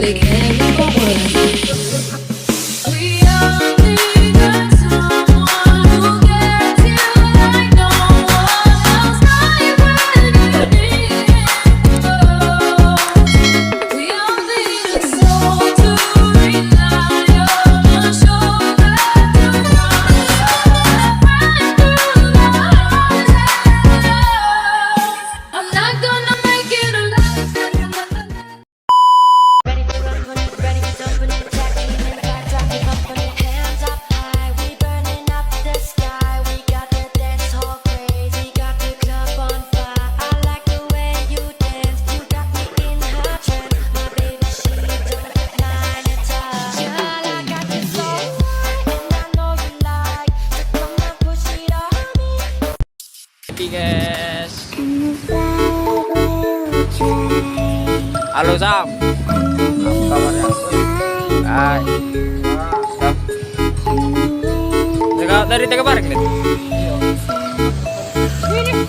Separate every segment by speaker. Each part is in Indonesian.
Speaker 1: they can't leave my word. We all need someone who gets you like no one else. Right when you need it. We all need a soul to rely on, a shoulder to cry on, right through the hardest. I'm not gonna make it alone.
Speaker 2: Ready to run, run, ready to jump in it, jacking in the back, dropping up on it, hands up high, we burning up the sky, we got the dance hall crazy, got the club on fire. I like the way you dance, you got me in her trance, my baby she don't decline at all. Girl, I got this soul, and I know you like, so come and push it on me.
Speaker 3: Oke guys. Halo Sam. Apa kabarnya? Hai. Sam. Dari Tega Bareng nih.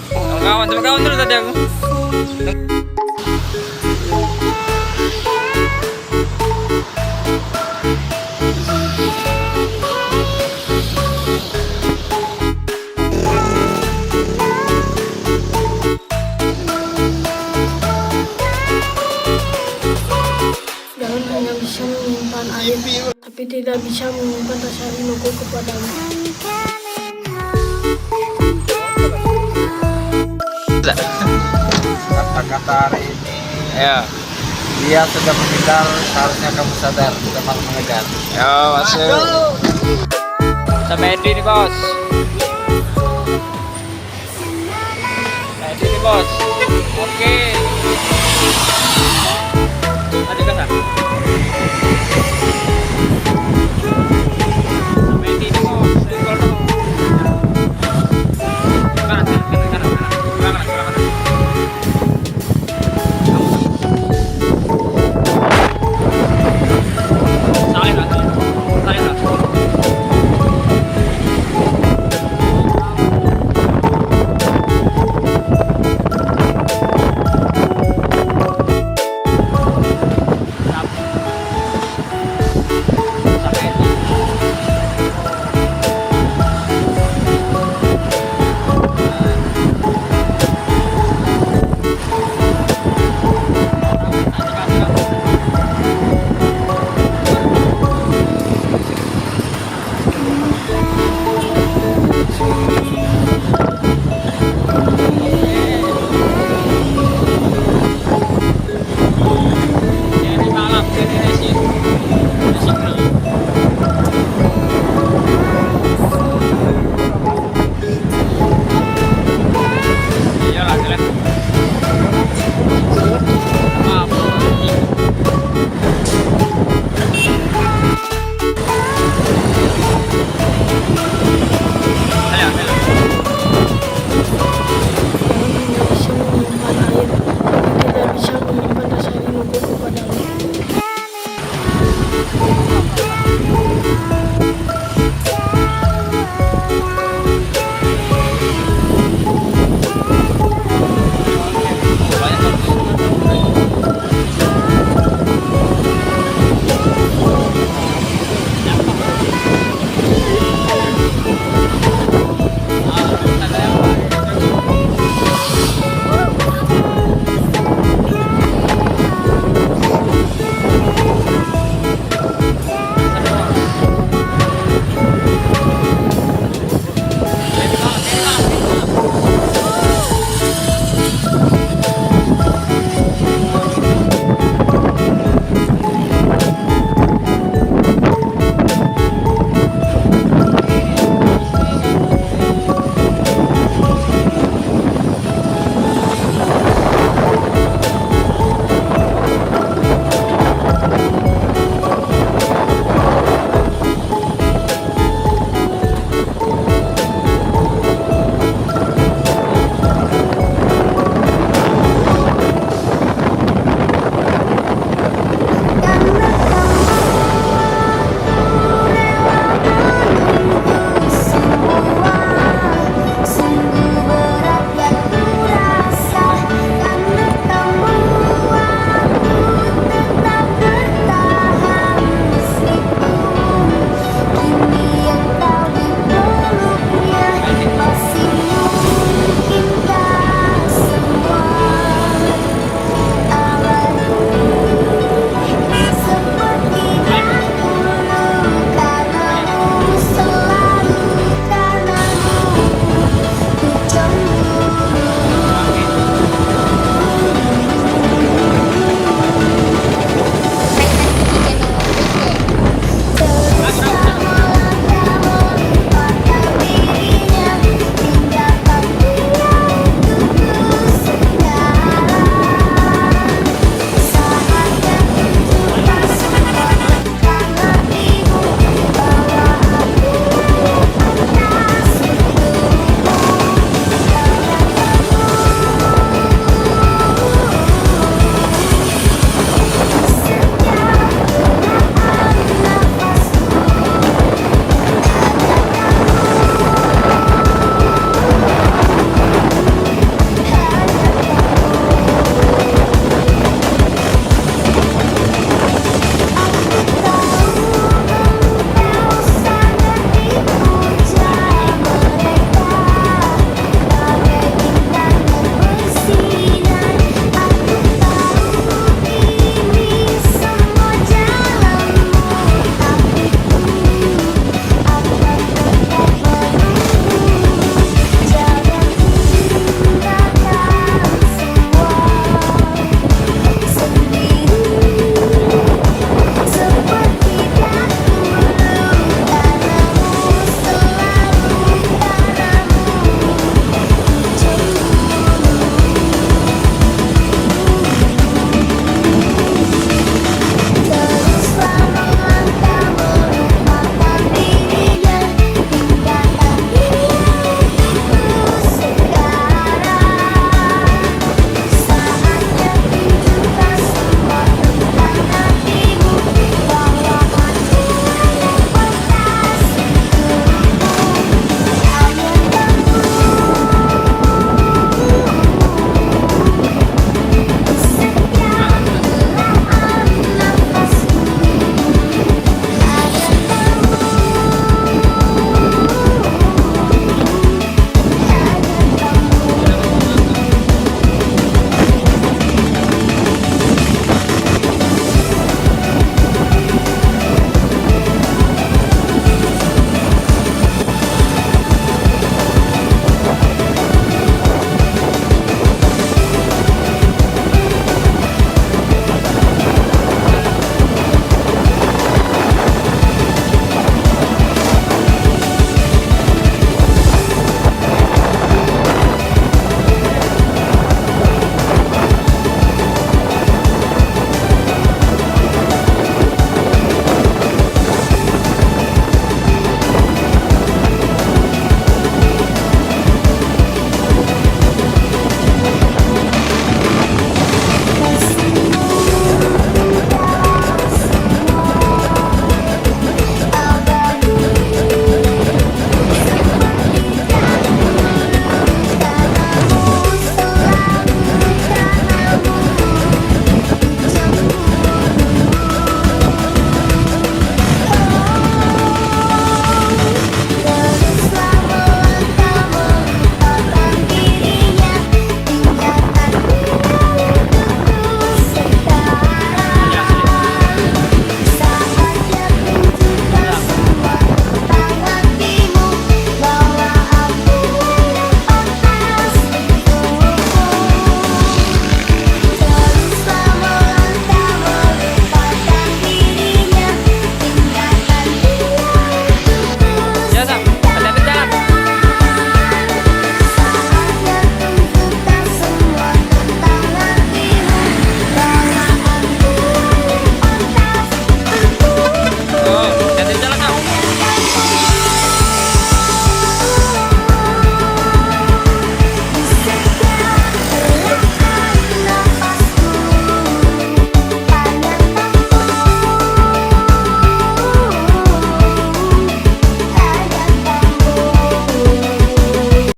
Speaker 3: Sama kawan dulu tadi aku.
Speaker 4: Daun hanya bisa menyimpan air, tapi tidak bisa menyimpan rasa rinduku kepadamu.
Speaker 5: Kata-kata hari ini,
Speaker 3: Ya.
Speaker 5: dia sudah meninggal, seharusnya kamu sadar, tidak malah mengejar.
Speaker 3: Ya masuk. Sama Edi nih bos. Edi nih bos. Oke. Adik kan?